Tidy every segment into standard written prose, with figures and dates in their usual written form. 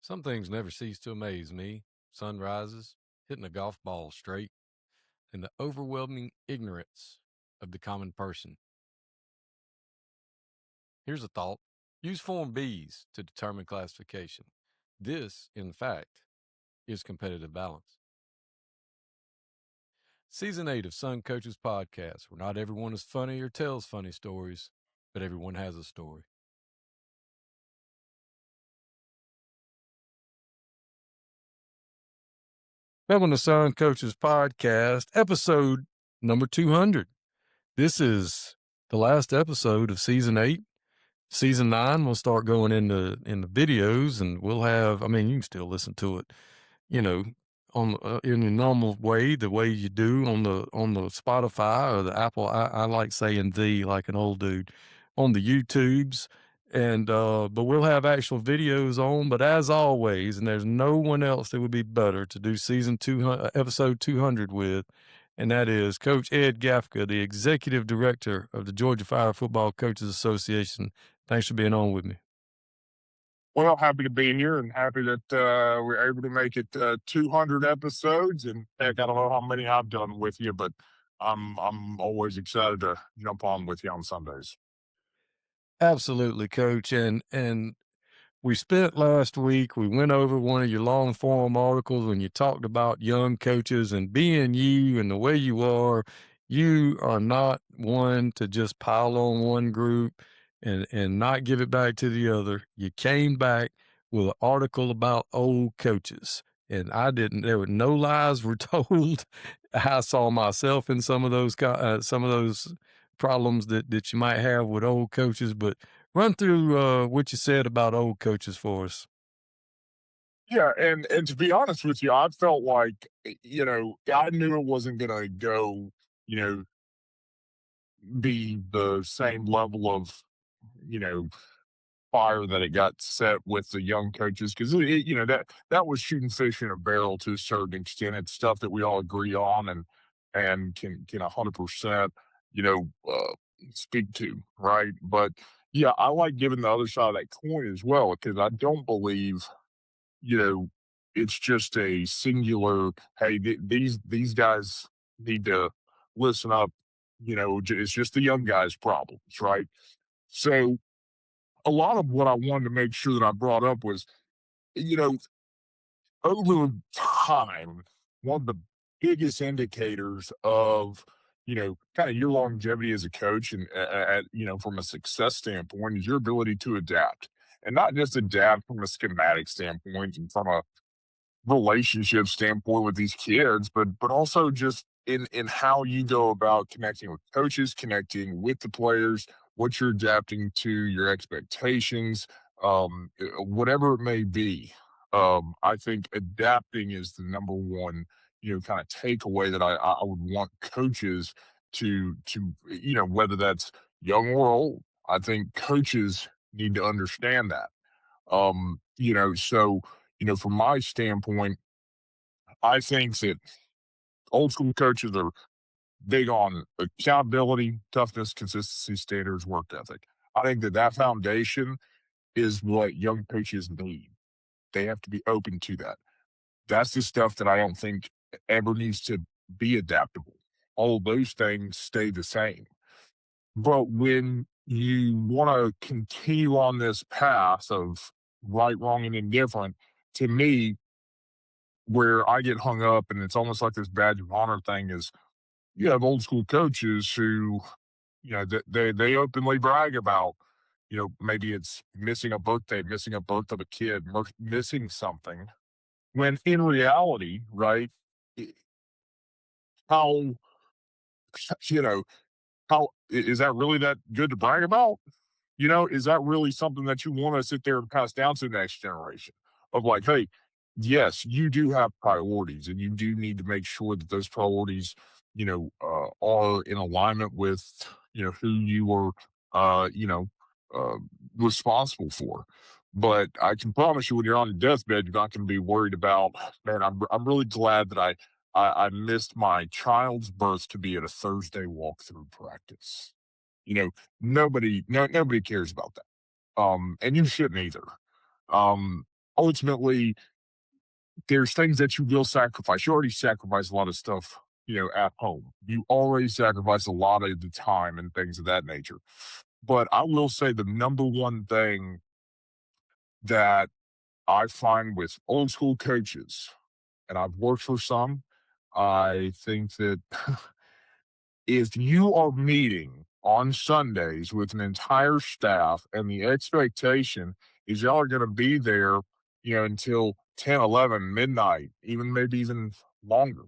Some things never cease to amaze me: sunrises, hitting a golf ball straight, and the overwhelming ignorance of the common person. Here's a thought: use Form Bs to determine classification. This, in fact, is competitive balance. Season 8 of Sun Coaches Podcast, where not everyone is funny or tells funny stories, but everyone has a story. Welcome to Sun Coaches Podcast, episode number 200. This is the last episode of season 8. Season 9 will start going into videos, and we'll have, you can still listen to it, you know, on in the normal way, the way you do on the Spotify or the Apple. I like saying like an old dude, on the YouTubes, and but we'll have actual videos on. But as always, and there's no one else that would be better to do season 200, episode 200 with, and that is Coach Ed Gaffca, the executive director of the Georgia Fire Football Coaches Association. Thanks for being on with me. Well, happy to be here and happy that we're able to make it 200 episodes. And heck, I don't know how many I've done with you, but I'm always excited to jump on with you on Sundays. Absolutely, Coach, and we spent last week, we went over one of your long form articles when you talked about young coaches and being you and the way you are not one to just pile on one group and not give it back to the other. You came back with an article about old coaches. And there were no lies were told. I saw myself in some of those problems that you might have with old coaches, but run through what you said about old coaches for us. Yeah, and to be honest with you, I felt like I knew it wasn't gonna go, you know, be the same level of you know fire that it got set with the young coaches because that was shooting fish in a barrel to a certain extent. It's stuff that we all agree on and can 100% you know uh, speak to, right? But yeah, I like giving the other side of that coin as well because I don't believe you know it's just a singular. Hey, these guys need to listen up. It's just the young guys' problems, right? So a lot of what I wanted to make sure that I brought up was, you know, over time, one of the biggest indicators of, kind of your longevity as a coach and, from a success standpoint is your ability to adapt. And not just adapt from a schematic standpoint and from a relationship standpoint with these kids, but also just in how you go about connecting with coaches, connecting with the players, what you're adapting to your expectations, whatever it may be. I think adapting is the number one, kind of takeaway that I would want coaches to whether that's young or old. I think coaches need to understand that. From my standpoint, I think that old school coaches are big on accountability, toughness, consistency, standards, work ethic. I think that foundation is what young coaches need. They have to be open to that. That's the stuff that I don't think ever needs to be adaptable. All of those things stay the same. But when you want to continue on this path of right, wrong, and indifferent, to me, where I get hung up, and it's almost like this badge of honor thing, is you have old school coaches who, they openly brag about, maybe it's missing a birthday, missing a birth of a kid, missing something. When in reality, right, i- how, you know, is that really that good to brag about? Is that really something that you want to sit there and pass down to the next generation? Of like, hey, yes, you do have priorities, and you do need to make sure that those priorities, are in alignment with, who you are, uh, you know, uh, responsible for. But I can promise you, when you're on your deathbed, you're not going to be worried about, man. I'm really glad that I missed my child's birth to be at a Thursday walkthrough practice. You know, nobody cares about that. And you shouldn't either. Um, ultimately, there's things that you will sacrifice. You already sacrifice a lot of stuff, at home. You already sacrifice a lot of the time and things of that nature. But I will say the number one thing that I find with old school coaches, and I've worked for some, I think that if you are meeting on Sundays with an entire staff and the expectation is y'all are going to be there, until 10, 11, midnight, even maybe even longer,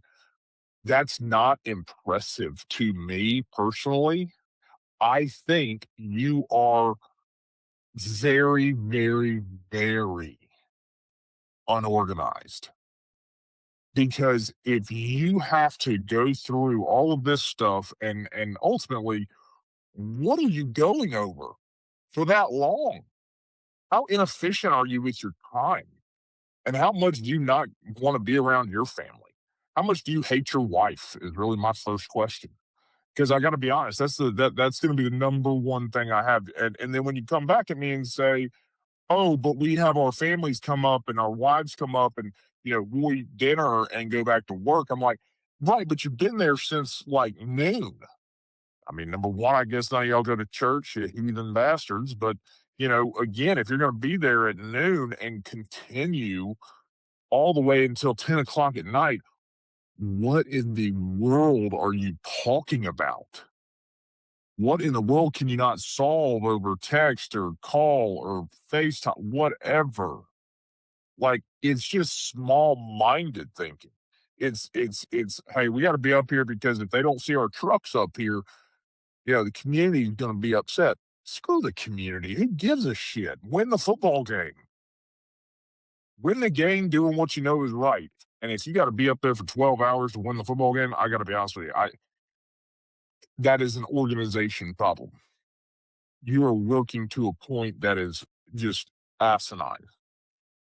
that's not impressive to me personally. I think you are very, very, very unorganized. Because if you have to go through all of this stuff and ultimately, what are you going over for that long? How inefficient are you with your time? And how much do you not want to be around your family? How much do you hate your wife is really my first question. Because I got to be honest, that's going to be the number one thing I have. And then when you come back at me and say, "Oh, but we have our families come up and our wives come up and, we'll eat dinner and go back to work." I'm like, "Right, but you've been there since like noon." I mean, number one, I guess none of y'all go to church, you heathen bastards. But, again, if you're going to be there at noon and continue all the way until 10 o'clock at night, what in the world are you talking about? What in the world can you not solve over text or call or FaceTime, whatever? Like, it's just small-minded thinking. It's, "Hey, we gotta be up here because if they don't see our trucks up here, the community is gonna be upset." Screw the community, who gives a shit? Win the football game. Win the game doing what you know is right, and if you gotta be up there for 12 hours to win the football game, I gotta be honest with you, I that is an organization problem. You are working to a point that is just asinine.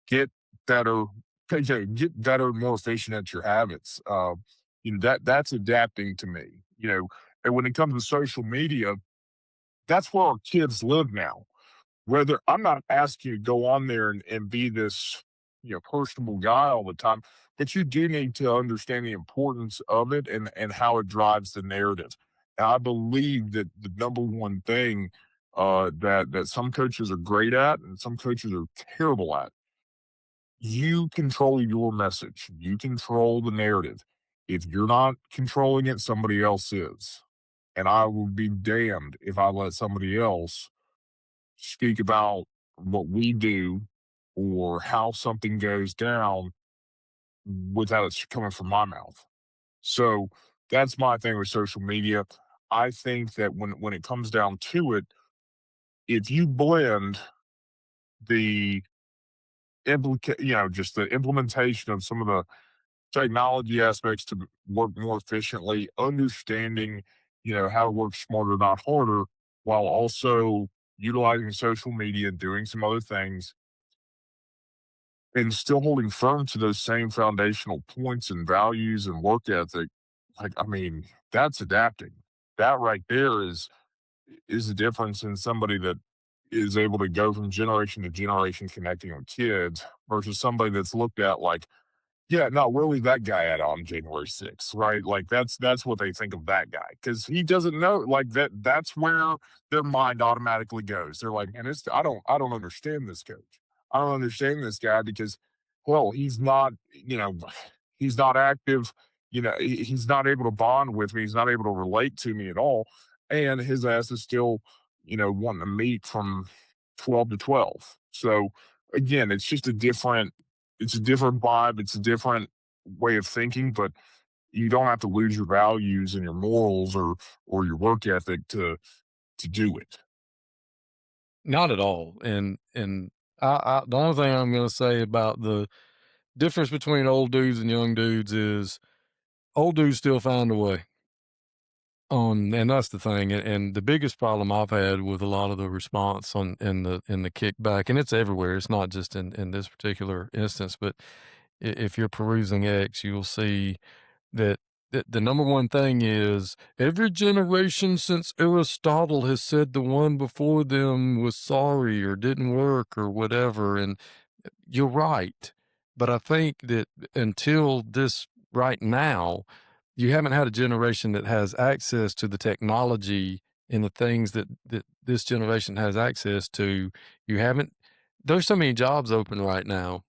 Get better, get better, more efficient at your habits. That's adapting to me. And when it comes to social media, that's where our kids live now. Whether I'm not asking you to go on there and be this, personable guy all the time, but you do need to understand the importance of it and how it drives the narrative. And I believe that the number one thing that some coaches are great at and some coaches are terrible at, you control your message. You control the narrative. If you're not controlling it, somebody else is. And I would be damned if I let somebody else speak about what we do or how something goes down without it coming from my mouth. So that's my thing with social media. I think that when it comes down to it, if you blend the just the implementation of some of the technology aspects to work more efficiently, understanding, how to work smarter, not harder, while also utilizing social media, doing some other things, and still holding firm to those same foundational points and values and work ethic. Like, I mean, that's adapting. That right there is the difference in somebody that is able to go from generation to generation connecting with kids versus somebody that's looked at like, yeah, no, where was that guy at on January 6th, right? Like that's what they think of that guy because he doesn't know like that's where their mind automatically goes. They're like, man, I don't understand this coach. I don't understand this guy because, well, he's not, he's not active, he's not able to bond with me, he's not able to relate to me at all. And his ass is still, wanting to meet from 12 to 12. So again, it's a different vibe, it's a different way of thinking, but you don't have to lose your values and your morals or your work ethic to do it. Not at all. And I the only thing I'm gonna say about the difference between old dudes and young dudes is old dudes still find a way. And that's the thing. And the biggest problem I've had with a lot of the response on in the kickback, and it's everywhere. It's not just in this particular instance, but if you're perusing X, you'll see that the number one thing is every generation since Aristotle has said the one before them was sorry or didn't work or whatever. And you're right. But I think that until this right now, you haven't had a generation that has access to the technology and the things that this generation has access to. You haven't there's so many jobs open right now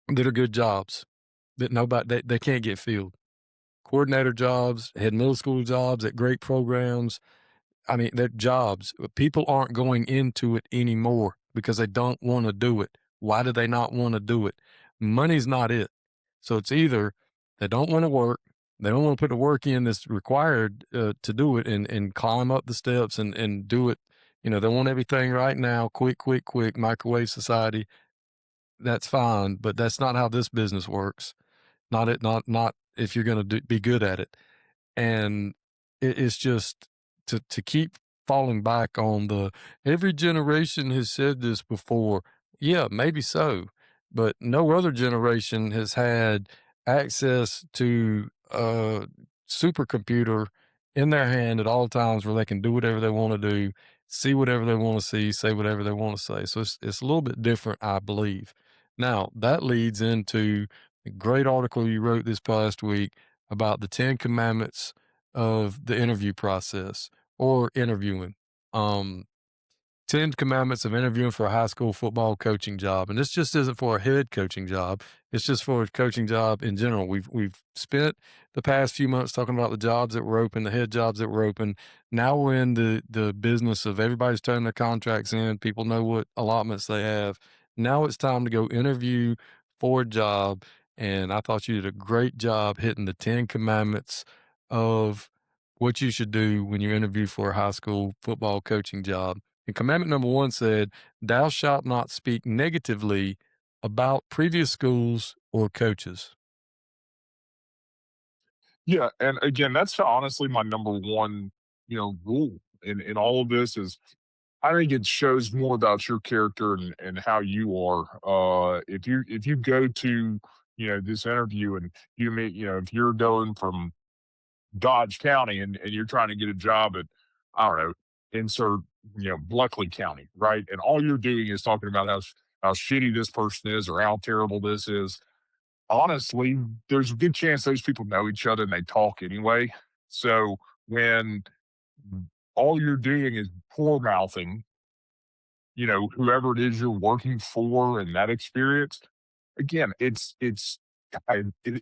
that are good jobs that they can't get filled. Coordinator jobs, head middle school jobs at great programs. I mean, they're jobs. People aren't going into it anymore because they don't want to do it. Why do they not want to do it? Money's not it. So it's either they don't want to work, they don't want to put the work in that's required to do it and climb up the steps and do it. They want everything right now, quick, quick, quick, microwave society. That's fine, but that's not how this business works. Not if you're going to be good at it. And it's just to keep falling back on the every generation has said this before. Yeah, maybe so, but no other generation has had access to a supercomputer in their hand at all times where they can do whatever they want to do, see whatever they want to see, say whatever they want to say. So it's a little bit different, I believe. Now that leads into a great article you wrote this past week about the 10 commandments of the interview process or interviewing. Um, 10 commandments of interviewing for a high school football coaching job. And this just isn't for a head coaching job. It's just for a coaching job in general. We've spent the past few months talking about the jobs that were open, the head jobs that were open. Now we're in the business of everybody's turning their contracts in. People know what allotments they have. Now it's time to go interview for a job. And I thought you did a great job hitting the 10 commandments of what you should do when you interview for a high school football coaching job. And commandment number 1 said, "Thou shalt not speak negatively about previous schools or coaches." Yeah, and again, that's honestly my number one, rule in all of this is I think it shows more about your character and how you are. If you go to, this interview and you meet, if you're going from Dodge County and you're trying to get a job at, I don't know, insert, Bleckley County, right? And all you're doing is talking about how shitty this person is or how terrible this is. Honestly, there's a good chance those people know each other and they talk anyway. So when all you're doing is poor mouthing, whoever it is you're working for in that experience, again, it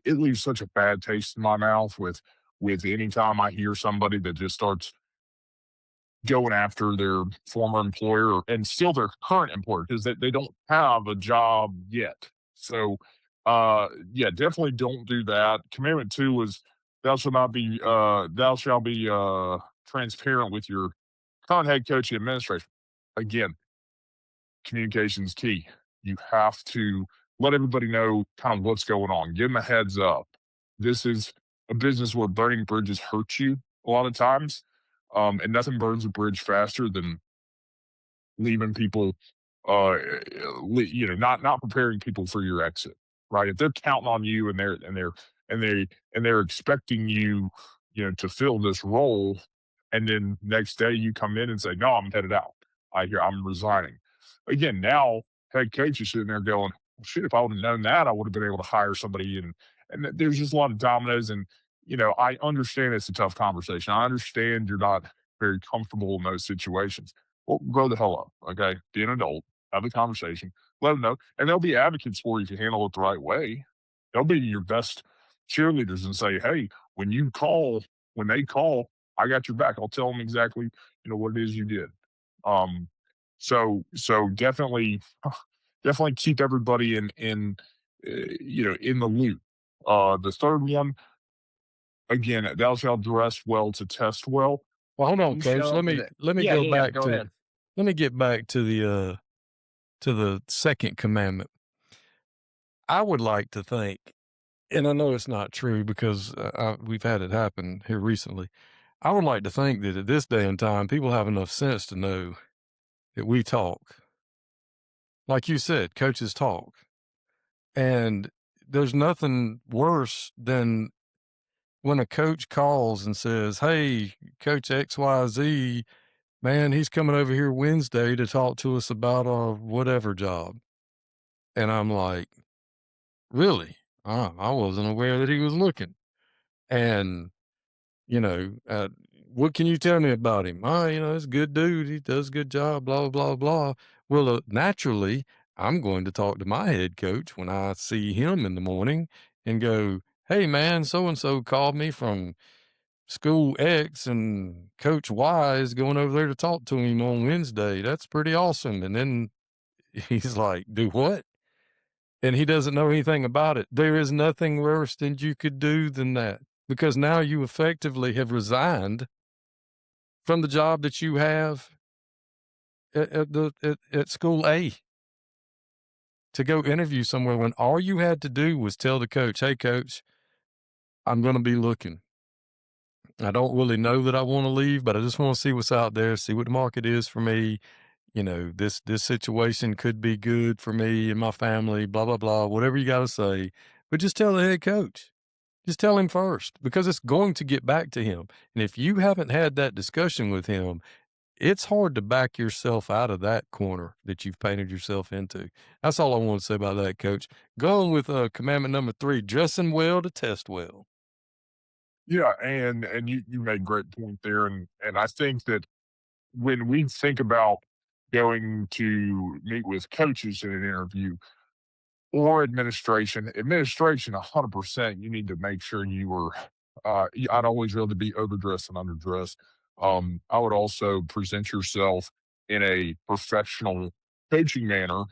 leaves such a bad taste in my mouth with any time I hear somebody that just starts going after their former employer and still their current employer because they don't have a job yet. So, yeah, definitely don't do that. Commandment 2 was thou shalt be transparent with your current head coach and administration. Again, communication is key. You have to let everybody know kind of what's going on. Give them a heads up. This is a business where burning bridges hurt you a lot of times, and nothing burns a bridge faster than leaving people, not preparing people for your exit. Right? If they're counting on you and they're expecting you, to fill this role, and then next day you come in and say, "No, I'm headed out. I'm resigning." Again, now head coach is sitting there going, well, "Shit, if I would have known that, I would have been able to hire somebody." And there's just a lot of dominoes. And I understand it's a tough conversation. I understand you're not very comfortable in those situations. Well, grow the hell up, okay? Be an adult, have a conversation, let them know, and they'll be advocates for you if you handle it the right way. They'll be your best cheerleaders and say, "Hey, when they call, I got your back. I'll tell them exactly, what it is you did." Um, so definitely, definitely keep everybody in the loop. The third one, again, thou shalt dress well to test well. Well, hold on, You coach. show Let me yeah, go yeah, yeah, back go to ahead. let me get back to the second commandment. I would like to think, and I know it's not true because we've had it happen here recently. I would like to think that at this day and time, people have enough sense to know that we talk. Like you said, coaches talk. And there's nothing worse than when a coach calls and says, "Hey, Coach XYZ, man, he's coming over here Wednesday to talk to us about our whatever job." And I'm like, really? I wasn't aware that he was looking. And, you know, what can you tell me about him? He's a good dude. He does a good job, blah, blah, blah. Well, naturally, I'm going to talk to my head coach when I see him in the morning and go, hey, man, so and so called me from school X and Coach Y is going over there to talk to him on Wednesday. That's pretty awesome. And then he's like, do what? And he doesn't know anything about it. There is nothing worse than you could do than that because now you effectively have resigned from the job that you have at school A to go interview somewhere when all you had to do was tell the coach, "Hey, coach, I'm going to be looking. I don't really know that I want to leave, but I just want to see what's out there, see what the market is for me. This situation could be good for me and my family, blah, blah, blah, whatever you got to say. But just tell the head coach. Just tell him first because it's going to get back to him. And if you haven't had that discussion with him, it's hard to back yourself out of that corner that you've painted yourself into. That's all I want to say about that, coach. Going with commandment number 3, dressing well to test well. Yeah, and you made great point there, and I think that when we think about going to meet with coaches in an interview or administration 100%, you need to make sure you were, I'd always rather be overdressed than underdressed. I would also present yourself in a professional coaching manner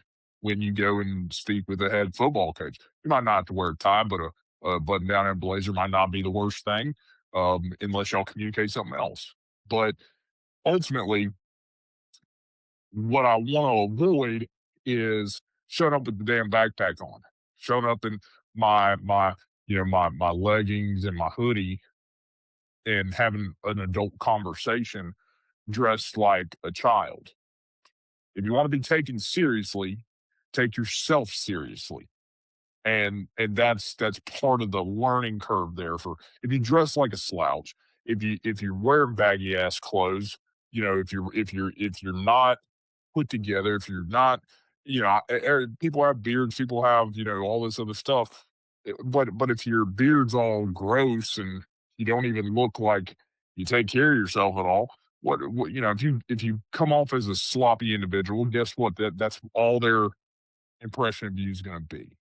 when you go and speak with a head football coach. You might not have to wear a tie, but a button down and blazer might not be the worst thing, unless y'all communicate something else. But ultimately, what I want to avoid is showing up with the damn backpack on, showing up in my leggings and my hoodie and having an adult conversation dressed like a child. If you want to be taken seriously, take yourself seriously. And that's part of the learning curve there. For if you dress like a slouch, if you're wearing baggy ass clothes, if you're not put together, if you're not, people have beards, people have, all this other stuff. But if your beard's all gross and you don't even look like you take care of yourself at all, if you come off as a sloppy individual, guess what? That's all their impression of you is going to be.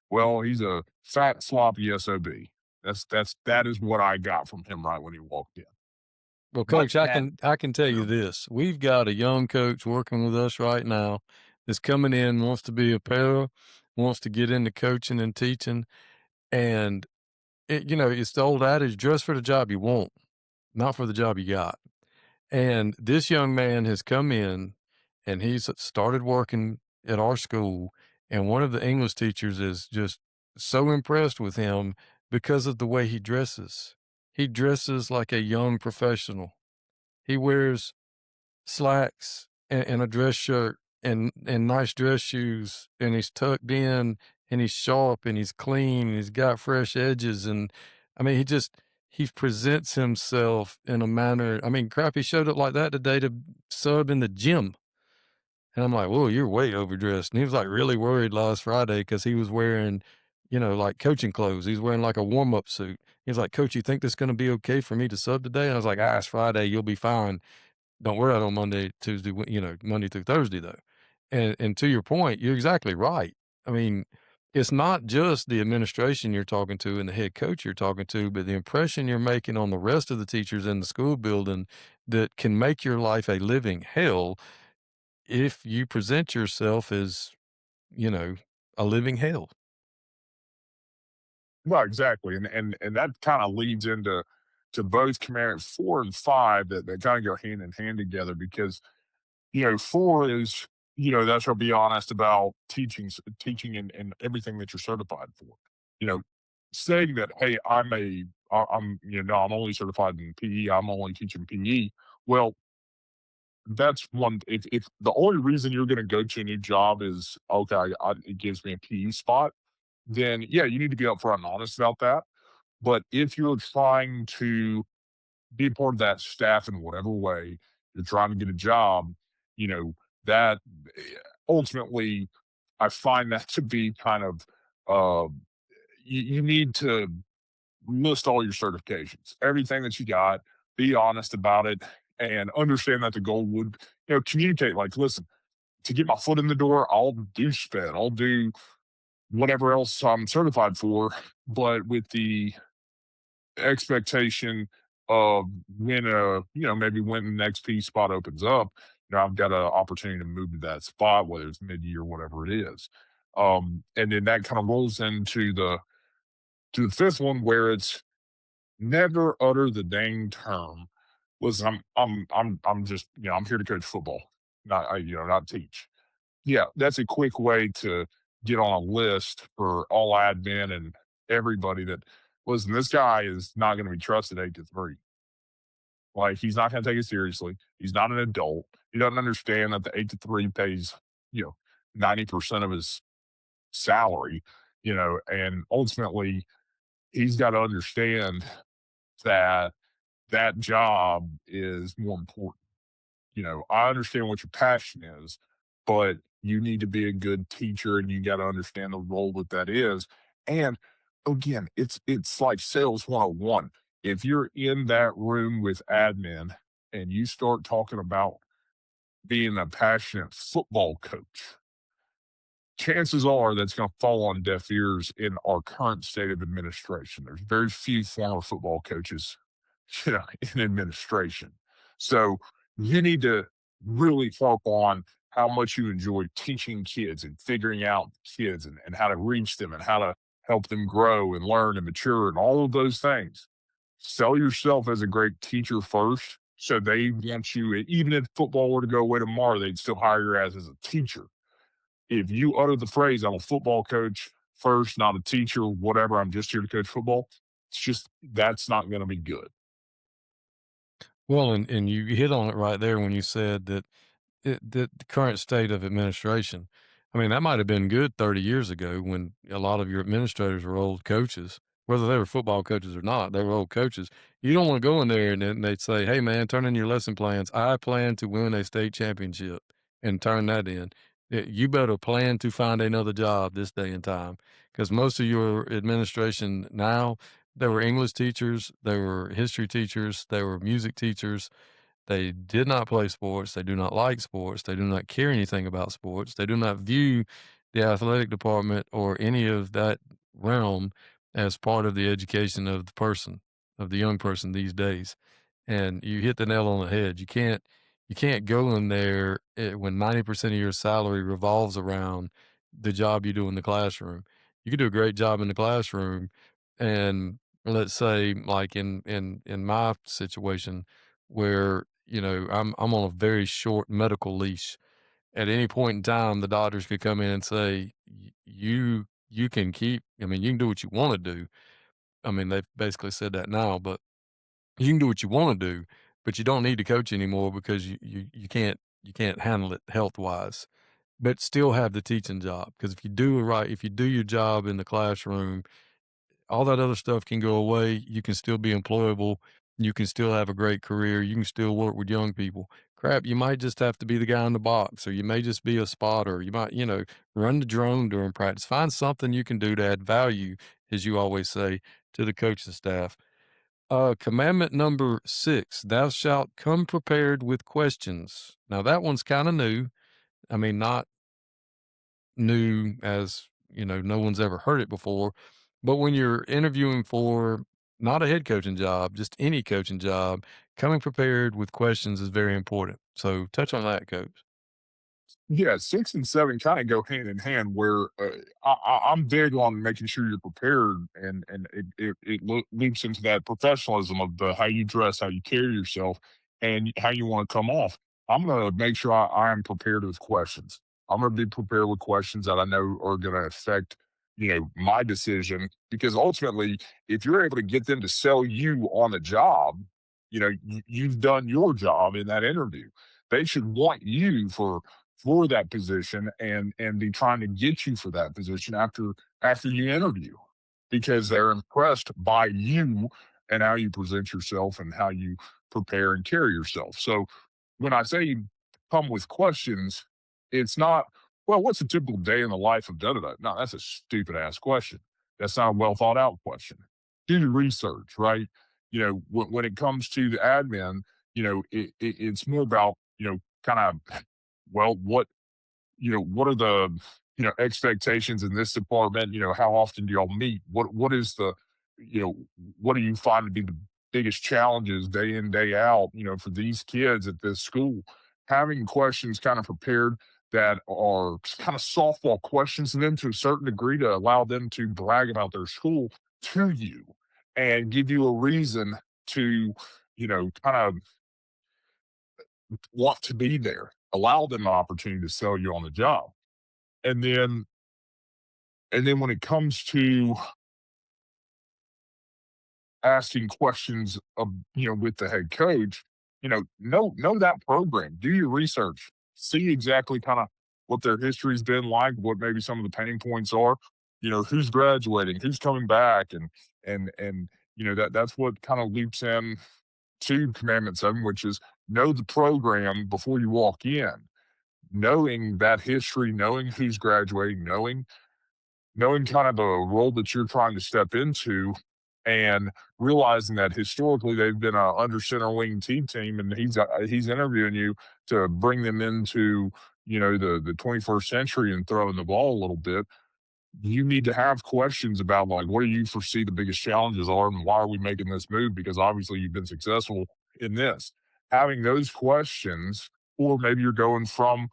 Well, he's a fat, sloppy SOB. That is what I got from him right when he walked in. Well, But coach, that I can tell Yeah. you this. We've got a young coach working with us right now that's coming in, wants to be a para, wants to get into coaching and teaching. And, it's the old adage, dress for the job you want, not for the job you got. And this young man has come in and he's started working at our school. And one of the English teachers is just so impressed with him because of the way he dresses. He dresses like a young professional. He wears slacks and a dress shirt and nice dress shoes, and he's tucked in, and he's sharp, and he's clean, and he's got fresh edges, and, I mean, he presents himself in a manner. I mean, crap, he showed up like that today to sub in the gym, and I'm like, "Whoa, you're way overdressed," and he was, like, really worried last Friday because he was wearing, like, coaching clothes. He's wearing, like, a warm-up suit. He's like, "Coach, you think this gonna be okay for me to sub today?" And I was like, "Ah, it's Friday, you'll be fine. Don't wear out on Monday, Tuesday, Monday through Thursday though." And to your point, you're exactly right. I mean, it's not just the administration you're talking to and the head coach you're talking to, but the impression you're making on the rest of the teachers in the school building that can make your life a living hell if you present yourself as, you know, a living hell. Well, exactly, and that kinda leads into both commandment 4 and 5 that kinda go hand in hand together because, 4 is, thou shalt be honest about teaching and everything that you're certified for. You know, saying that, "Hey, I'm only certified in PE, I'm only teaching PE." Well, that's one if the only reason you're gonna go to a new job is, "Okay, it gives me a PE spot," then, yeah, you need to be upfront and honest about that. But if you're trying to be part of that staff in whatever way, you're trying to get a job, you know, that ultimately I find that to be kind of, uh, you need to list all your certifications, everything that you got, be honest about it, and understand that the goal would, communicate like, listen, to get my foot in the door, I'll do sped, I'll do whatever else I'm certified for, but with the expectation of when maybe when the next P spot opens up, I've got an opportunity to move to that spot, whether it's mid year, whatever it is. And then that kind of rolls into the fifth one where it's never utter the dang term. Listen, I'm just, I'm here to coach football, not teach. Yeah, that's a quick way to get on a list for all admin and everybody that, listen, this guy is not going to be trusted 8 to 3. Like, he's not going to take it seriously. He's not an adult. He doesn't understand that the 8 to 3 pays, 90% of his salary, and ultimately he's got to understand that that job is more important. I understand what your passion is, but you need to be a good teacher and you got to understand the role that is. And again, it's like sales 101. If you're in that room with admin and you start talking about being a passionate football coach, chances are that's going to fall on deaf ears in our current state of administration. There's very few former football coaches, in administration. So you need to really harp on how much you enjoy teaching kids and figuring out kids and how to reach them and how to help them grow and learn and mature and all of those things. Sell yourself as a great teacher first. So they want you, even if football were to go away tomorrow, they'd still hire your ass as a teacher. If you utter the phrase, I'm a football coach first, not a teacher, whatever, I'm just here to coach football, that's not going to be good. Well, and you hit on it right there when you said that the current state of administration. I mean, that might have been good 30 years ago when a lot of your administrators were old coaches, whether they were football coaches or not, they were old coaches. You don't want to go in there and then they'd say, "Hey, man, turn in your lesson plans. I plan to win a state championship," and turn that in. You better plan to find another job this day and time because most of your administration now, they were English teachers, they were history teachers, they were music teachers, they did not play sports. They do not like sports. They do not care anything about sports. They do not view the athletic department or any of that realm as part of the education of the person, of the young person these days. And you hit the nail on the head. You can't go in there when 90% of your salary revolves around the job you do in the classroom. You could do a great job in the classroom, and let's say, like in my situation, where I'm on a very short medical leash. At any point in time, the doctors could come in and say, You can keep. I mean, you can do what you want to do." I mean, they've basically said that now, but you can do what you want to do, but you don't need to coach anymore because you can't handle it health wise. But still have the teaching job, because if you do your job in the classroom, all that other stuff can go away. You can still be employable. You can still have a great career. You can still work with young people. Crap, you might just have to be the guy in the box, or you may just be a spotter. You might, run the drone during practice. Find something you can do to add value, as you always say, to the coaching staff. Commandment number 6, thou shalt come prepared with questions. Now that one's kind of new. I mean, not new as, no one's ever heard it before. But when you're interviewing for not a head coaching job, just any coaching job, coming prepared with questions is very important. So touch on that, coach. Yeah, 6 and 7 kinda go hand in hand where, I'm big on making sure you're prepared and it loops into that professionalism of the how you dress, how you carry yourself, and how you wanna come off. I'm gonna make sure I am prepared with questions. I'm gonna be prepared with questions that I know are gonna affect, my decision, because ultimately, if you're able to get them to sell you on the job, you've done your job in that interview. They should want you for that position and be trying to get you for that position after you interview, because they're impressed by you and how you present yourself and how you prepare and carry yourself. So when I say come with questions, it's not well, what's a typical day in the life of da da da? No, that's a stupid ass question. That's not a well thought out question. Do your research, right? When it comes to the admin, it's more about, kind of, well, what are the, expectations in this department? How often do y'all meet? What is the, you know, what do you find to be the biggest challenges day in, day out, for these kids at this school? Having questions kind of prepared that are kind of softball questions to them to a certain degree to allow them to brag about their school to you and give you a reason to, kind of want to be there. Allow them an opportunity to sell you on the job. And then when it comes to asking questions of, with the head coach, know that program, do your research, see exactly kind of what their history's been like, what maybe some of the pain points are, who's graduating, who's coming back, and that's what kind of loops in to Commandment 7, which is know the program before you walk in, knowing that history, knowing who's graduating, knowing kind of the role that you're trying to step into and realizing that historically they've been a under center wing team and he's interviewing you to bring them into the 21st century and throwing the ball a little bit. You need to have questions about, like, what do you foresee the biggest challenges are and why are we making this move, because obviously you've been successful in this. Having those questions, or maybe you're going from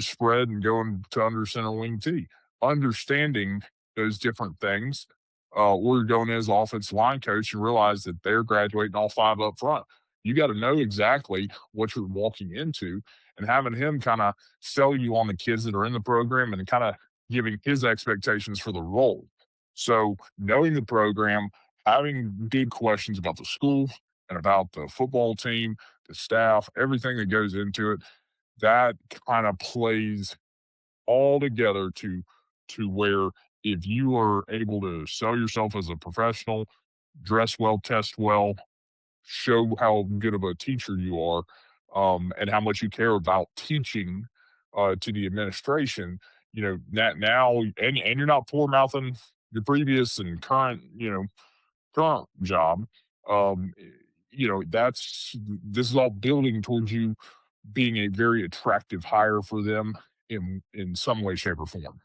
spread and going to under center wing T, understanding those different things, or you're going as offensive line coach and realize that they're graduating all five up front. You got to know exactly what you're walking into, and having him kind of sell you on the kids that are in the program and kind of giving his expectations for the role. So knowing the program, having good questions about the school and about the football team, the staff, everything that goes into it, that kind of plays all together to where if you are able to sell yourself as a professional, dress well, test well, show how good of a teacher you are, and how much you care about teaching to the administration. That now, and you're not poor mouthing your previous and current, current job. Um, that's this is all building towards you being a very attractive hire for them in some way, shape, or form.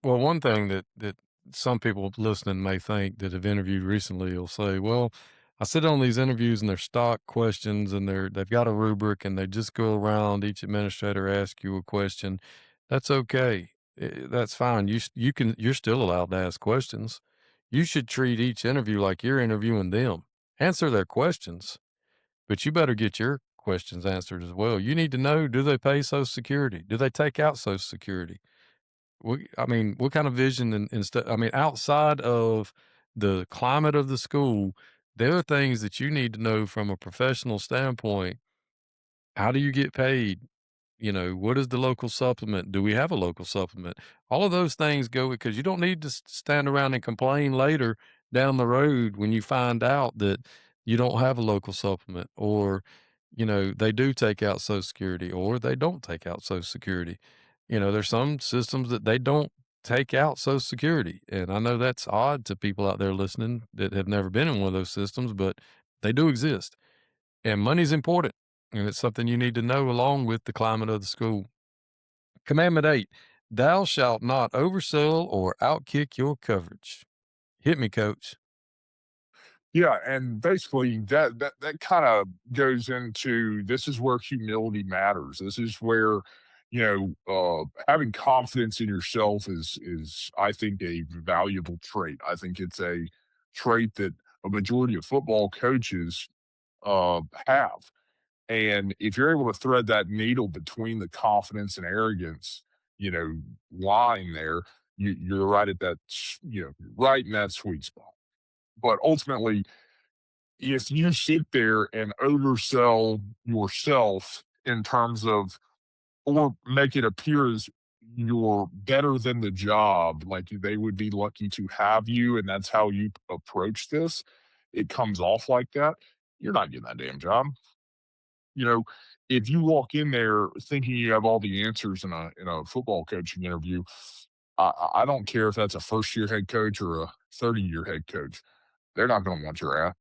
Well, one thing that some people listening may think that have interviewed recently will say, "Well, I sit on these interviews and they're stock questions and they've got a rubric and they just go around each administrator ask you a question." That's okay. That's fine. You're still allowed to ask questions. You should treat each interview like you're interviewing them. Answer their questions, but you better get your questions answered as well. You need to know, do they pay Social Security? Do they take out Social Security? I mean, what kind of vision and stuff? I mean, outside of the climate of the school, there are things that you need to know from a professional standpoint. How do you get paid? What is the local supplement? Do we have a local supplement? All of those things go because you don't need to stand around and complain later down the road when you find out that you don't have a local supplement or, they do take out Social Security or they don't take out Social Security. There's some systems that they don't take out Social Security. And I know that's odd to people out there listening that have never been in one of those systems, but they do exist. And money's important, and it's something you need to know along with the climate of the school. Commandment 8, thou shalt not oversell or outkick your coverage. Hit me, coach. Yeah, and basically that kind of goes into, this is where humility matters. This is where having confidence in yourself is I think a valuable trait. I think it's a trait that a majority of football coaches have. And if you're able to thread that needle between the confidence and arrogance, line there, you're right at that, right in that sweet spot. But ultimately, if you sit there and oversell yourself in terms of, or make it appear as you're better than the job, like they would be lucky to have you, and that's how you approach this, it comes off like that, you're not getting that damn job. You know, if you walk in there thinking you have all the answers in a football coaching interview, I don't care if that's a first year head coach or a 30-year head coach. They're not going to want your ass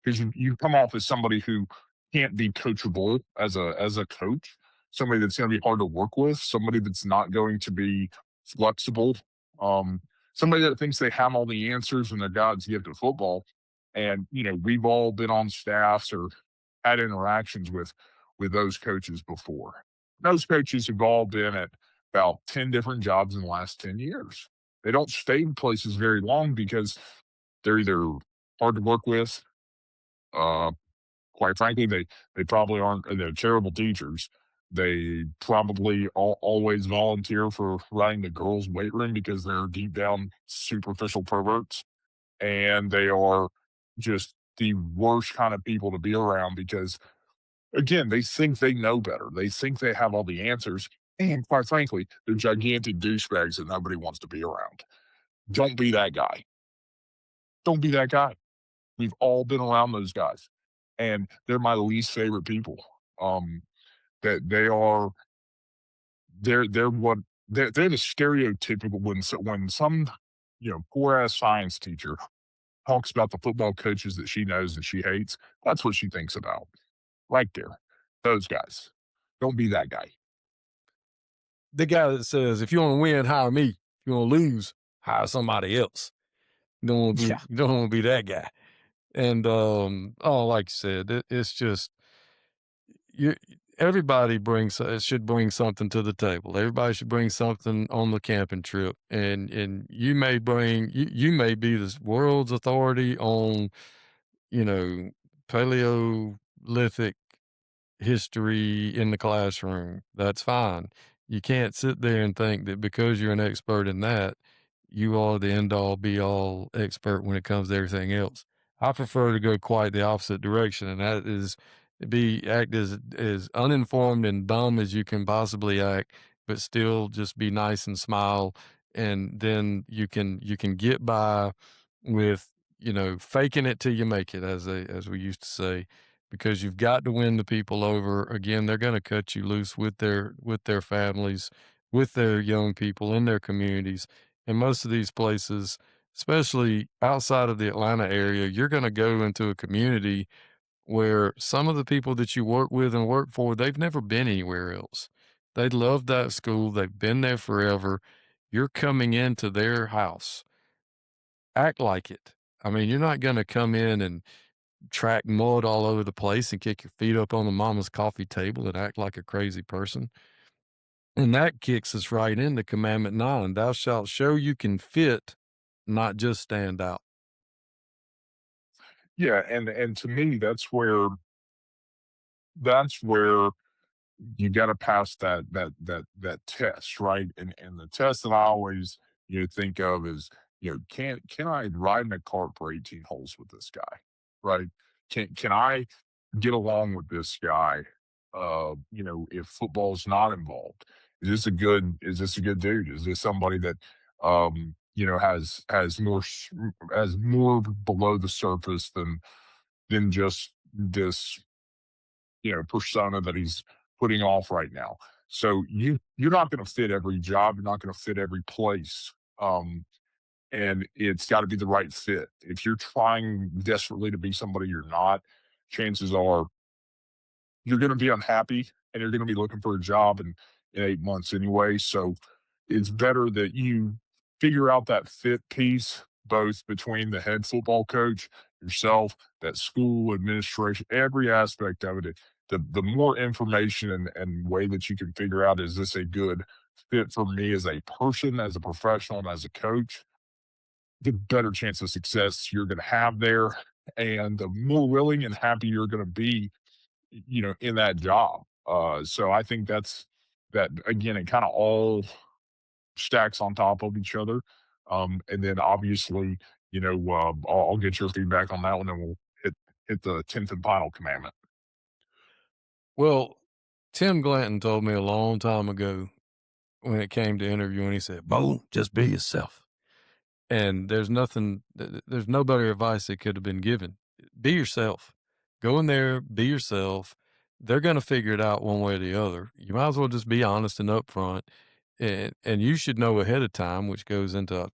because you come off as somebody who can't be coachable as a coach, somebody that's going to be hard to work with, somebody that's not going to be flexible, um, somebody that thinks they have all the answers and they're God's gift at football. And we've all been on staffs or had interactions with those coaches before. Those coaches have all been at about 10 different jobs in the last 10 years. They don't stay in places very long because they're either hard to work with, uh, quite frankly, they probably aren't. They're terrible teachers. They probably always volunteer for running the girls' weight room because they're deep down superficial perverts, and they are just the worst kind of people to be around because, again, they think they know better. They think they have all the answers, and quite frankly, they're gigantic douchebags that nobody wants to be around. Don't be that guy. Don't be that guy. We've all been around those guys, and they're my least favorite people. Um, that they're what they're the stereotypical when some poor ass science teacher talks about the football coaches that she knows and she hates. That's what she thinks about right there. Those guys. Don't be that guy. The guy that says, "If you wanna win, hire me. If you wanna lose, hire somebody else." Yeah. You don't wanna be that guy. And, oh, like you said, it's just you everybody brings should bring something to the table. Everybody should bring something on the camping trip, and you may be the world's authority on, you know, Paleolithic history in the classroom. That's fine. You can't sit there and think that because you're an expert in that, you are the end all be all expert when it comes to everything else. I prefer to go quite the opposite direction, and that is be act as uninformed and dumb as you can possibly act, but still just be nice and smile, and then you can get by with faking it till you make it, as we used to say, because you've got to win the people over. Again, they're going to cut you loose with their families, with their young people in their communities. And most of these places, especially outside of the Atlanta area, you're going to go into a community where some of the people that you work with and work for, they've never been anywhere else. They love that school. They've been there forever. You're coming into their house. Act like it. I mean, you're not going to come in and track mud all over the place and kick your feet up on the mama's coffee table and act like a crazy person. And that kicks us right into commandment 9. Thou shalt show you can fit, not just stand out. Yeah, and to me, that's where you got to pass that test, right? And the test that I always think of is can I ride in a cart for 18 holes with this guy, right? Can I get along with this guy? If football's not involved, is this a good dude? Is this somebody that has more below the surface than just this persona that he's putting off right now. So you're not going to fit every job. You're not going to fit every place. And it's got to be the right fit. If you're trying desperately to be somebody you're not, chances are you're going to be unhappy and you're going to be looking for a job in 8 months anyway. So it's better that you figure out that fit piece, both between the head football coach, yourself, that school administration, every aspect of it. The more information and way that you can figure out, is this a good fit for me as a person, as a professional, and as a coach, the better chance of success you're going to have there. And the more willing and happy you're going to be in that job. So I think that again, it kind of all stacks on top of each other. And then obviously, I'll get your feedback on that one, and we'll hit the 10th and final commandment. Well, Tim Glanton told me a long time ago when it came to interviewing, he said, "Bo, just be yourself." And there's no better advice that could have been given. Be yourself. Go in there, be yourself. they're gonna figure it out one way or the other. You might as well just be honest and upfront, and you should know ahead of time, which goes into,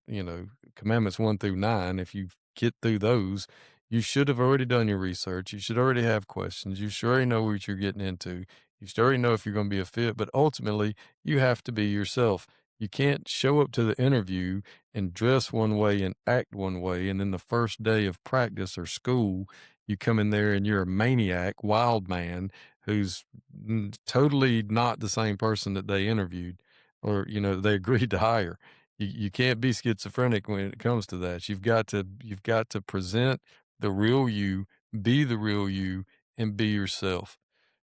commandments 1 through 9. If you get through those, you should have already done your research. You should already have questions. You should already know what you're getting into. You should already know if you're gonna be a fit, but ultimately, you have to be yourself. You can't show up to the interview and dress one way and act one way, and then the first day of practice or school, you come in there and you're a maniac, wild man who's totally not the same person that they interviewed or they agreed to hire. You can't be schizophrenic when it comes to that. You've got to present the real you, be the real you, and be yourself.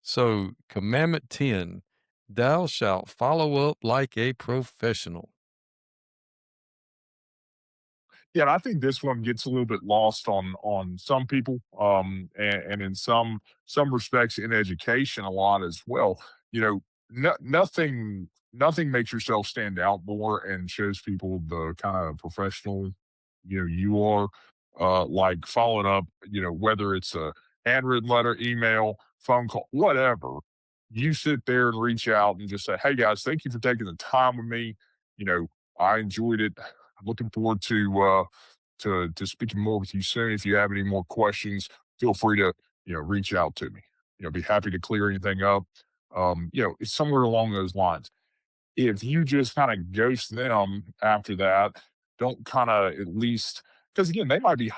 So, Commandment 10, thou shalt follow up like a professional. Yeah, and I think this one gets a little bit lost on some people, and in some respects in education a lot as well. You know, nothing makes yourself stand out more and shows people the kind of professional, you are, like following up, whether it's a handwritten letter, email, phone call, whatever. You sit there and reach out and just say, "Hey guys, thank you for taking the time with me. You know, I enjoyed it. I'm looking forward to speaking more with you soon. If you have any more questions, feel free to reach out to me. Be happy to clear anything up. It's somewhere along those lines. If you just kind of ghost them after that, don't kind of at least because again they might be,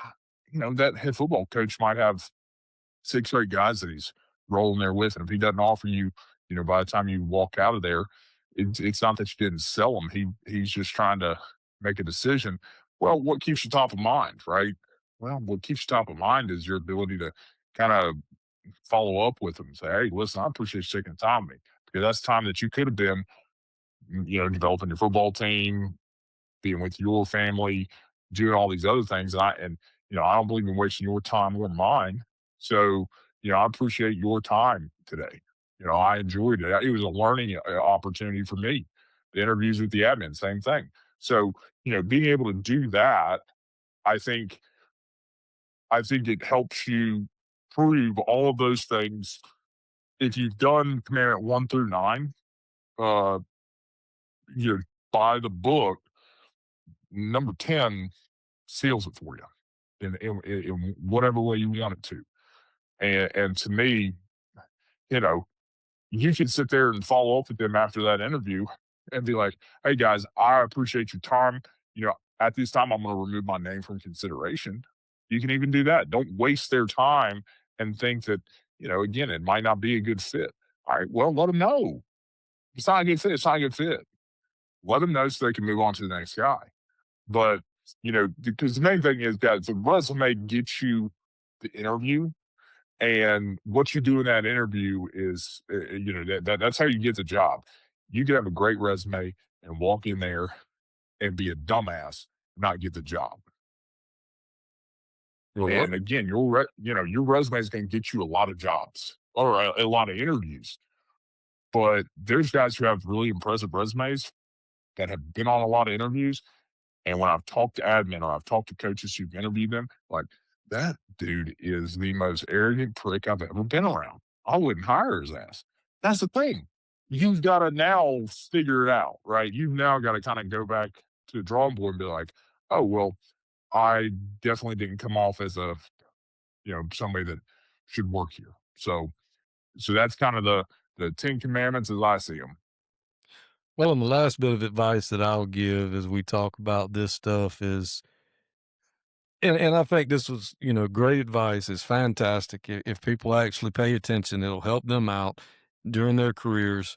that head football coach might have 6 or 8 guys that he's rolling there with, and if he doesn't offer you, by the time you walk out of there, it's not that you didn't sell him. He's just trying to make a decision. Well, what keeps you top of mind, right? Well, what keeps you top of mind is your ability to kind of follow up with them and say, "Hey, listen, I appreciate you taking the time with me because that's time that you could have been, developing your football team, being with your family, doing all these other things. I don't believe in wasting your time or mine. So, I appreciate your time today. I enjoyed it. It was a learning opportunity for me. The interviews with the admin, same thing. So, being able to do that, I think, I think it helps you prove all of those things. If you've done commandment 1 through 9, uh, you by the book, number 10 seals it for you in whatever way you want it to. And to me, you know, you can sit there and follow up with them after that interview and be like, "Hey guys, I appreciate your time. At this time, I'm going to remove my name from consideration." You can even do that. Don't waste their time and think that, again, it might not be a good fit. All right, well, let them know. If it's not a good fit. It's not a good fit. Let them know so they can move on to the next guy. But, because the main thing is, guys, the resume gets you the interview, and what you do in that interview is, that's how you get the job. You can have a great resume and walk in there and be a dumbass, not get the job. Well, And again, your resume is going to get you a lot of jobs or a lot of interviews. But there's guys who have really impressive resumes that have been on a lot of interviews. And when I've talked to admin or I've talked to coaches who've interviewed them, like, that dude is the most arrogant prick I've ever been around. I wouldn't hire his ass. That's the thing. You've got to now figure it out, right? You've now got to kind of go back to the drawing board and be like, oh, well, I definitely didn't come off as somebody that should work here. So that's kind of the 10 commandments as I see them. well, and the last bit of advice that I'll give as we talk about this stuff is, and I think this was, great advice. It's fantastic. If people actually pay attention, it'll help them out during their careers,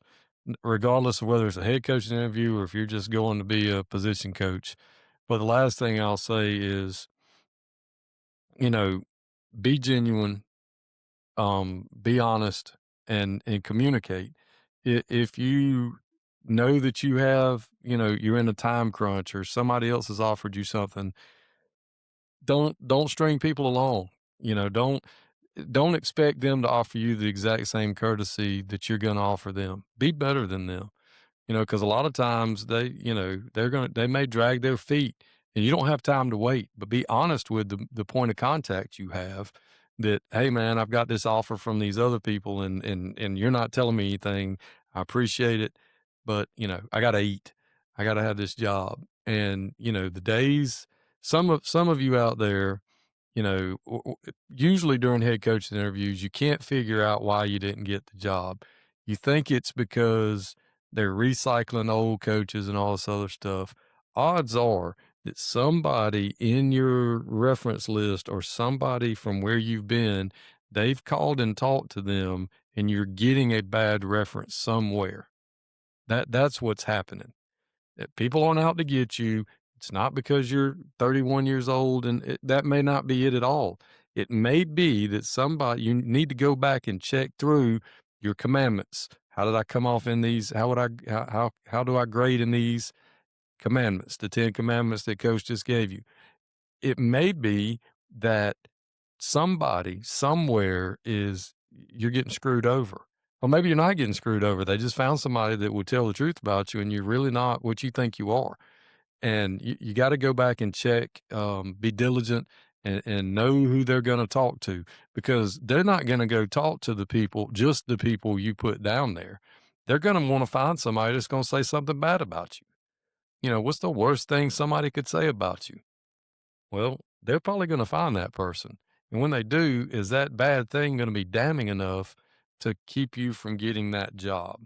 regardless of whether it's a head coaching interview or if you're just going to be a position coach. But the last thing I'll say is, you know, be genuine, be honest, and communicate. If you know that you have, you're in a time crunch or somebody else has offered you something, don't string people along. Don't expect them to offer you the exact same courtesy that you're going to offer them. Be better than them. Because a lot of times they may drag their feet and you don't have time to wait, but be honest with the point of contact you have. that, "Hey, man, I've got this offer from these other people and you're not telling me anything. I appreciate it, but, I gotta eat. I gotta have this job." And, the days some of you out there, usually during head coaching interviews, you can't figure out why you didn't get the job. You think it's because they're recycling old coaches and all this other stuff. Odds are that somebody in your reference list or somebody from where you've been, they've called and talked to them and you're getting a bad reference somewhere. That's what's happening. People aren't out to get you. It's not because you're 31 years old, and that may not be it at all. It may be that somebody you need to go back and check through your commandments. How did I come off in these? How would I how do I grade in these commandments, the 10 commandments that coach just gave you? It may be that somebody somewhere is you're getting screwed over. Or maybe you're not getting screwed over. They just found somebody that would tell the truth about you and you're really not what you think you are. And you got to go back and check, be diligent and know who they're going to talk to because they're not going to go talk to the people, just the people you put down there. They're going to want to find somebody that's going to say something bad about you. What's the worst thing somebody could say about you? Well, they're probably gonna find that person, and when they do, is that bad thing gonna be damning enough to keep you from getting that job?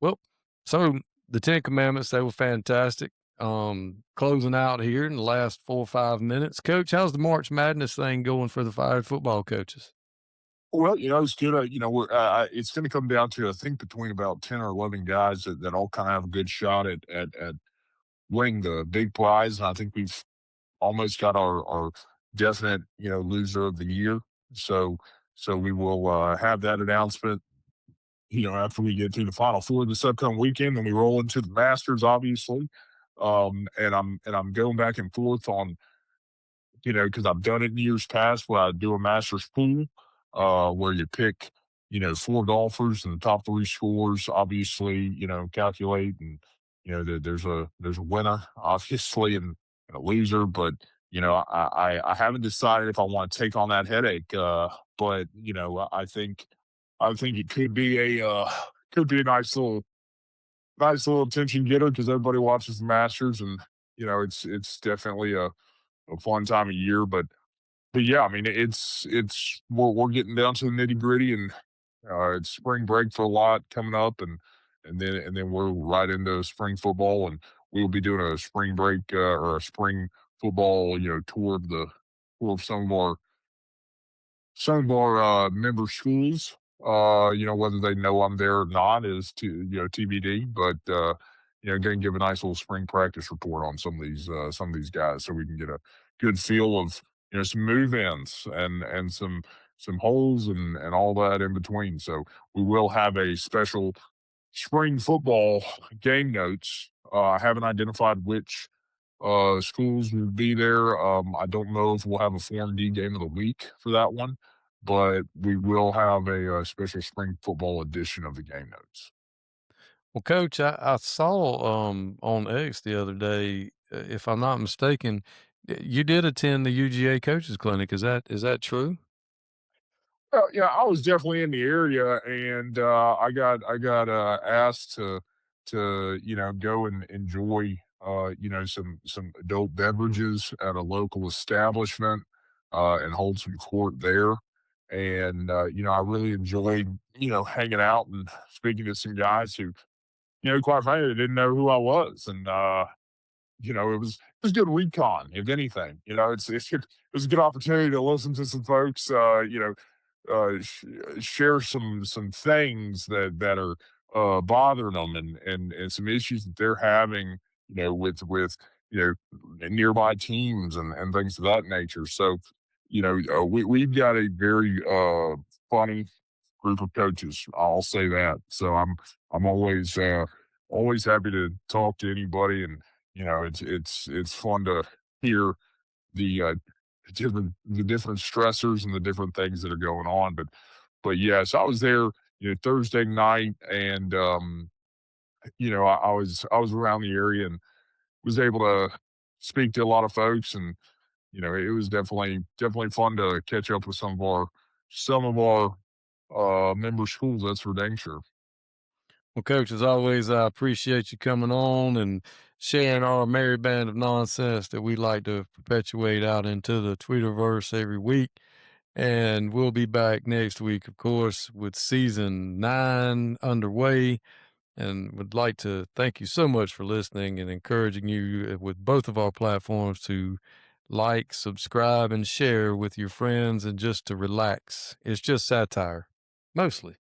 Well, so the 10 commandments, they were fantastic. Closing out here in the last 4 or 5 minutes. Coach, how's the March Madness thing going for the fired football coaches? Well, it's good. It's going to come down to I think between about 10 or 11 guys that all kind of have a good shot at winning the big prize. And I think we've almost got our definite loser of the year. So we will have that announcement. After we get through the Final Four this upcoming weekend, and we roll into the Masters, obviously. And I'm going back and forth on because I've done it in years past where I do a master's pool, where you pick, four golfers and the top three scores, obviously, calculate and there's a winner, obviously, and a loser. But I haven't decided if I want to take on that headache. But I think it could be a nice little attention getter because everybody watches the Masters and it's definitely a fun time of year. But yeah, I mean, it's we're getting down to the nitty-gritty, and it's spring break for a lot coming up, and then we're right into spring football, and we'll be doing a spring break, or a spring football, tour of some of our member schools. Whether they know I'm there or not is TBD, but gonna give a nice little spring practice report on some of these guys so we can get a good feel of some move-ins and some holes and all that in between. So we will have a special spring football game notes. I haven't identified which schools will be there. I don't know if we'll have a Form D game of the week for that one, but we will have a special spring football edition of the game notes. Well, coach, I saw, on X the other day, if I'm not mistaken, you did attend the UGA coaches clinic. Is that true? Well, yeah, I was definitely in the area, and I got asked to go and enjoy some adult beverages at a local establishment, and hold some court there. And I really enjoyed hanging out and speaking to some guys who quite frankly didn't know who I was, and it was good recon, if anything. It was a good opportunity to listen to some folks, share some things that are bothering them and some issues that they're having, with nearby teams and things of that nature. So, we've got a very funny group of coaches. I'll say that. So I'm always happy to talk to anybody, and it's fun to hear the the different stressors and the different things that are going on. But yes, I was there, Thursday night, and I was around the area and was able to speak to a lot of folks, and it was definitely fun to catch up with some of our member schools. That's for dang sure. Well, Coach, as always, I appreciate you coming on and sharing our merry band of nonsense that we like to perpetuate out into the Twitterverse every week. And we'll be back next week, of course, with season 9 underway. And would like to thank you so much for listening and encouraging you with both of our platforms to like, subscribe, and share with your friends and just to relax. It's just satire, mostly.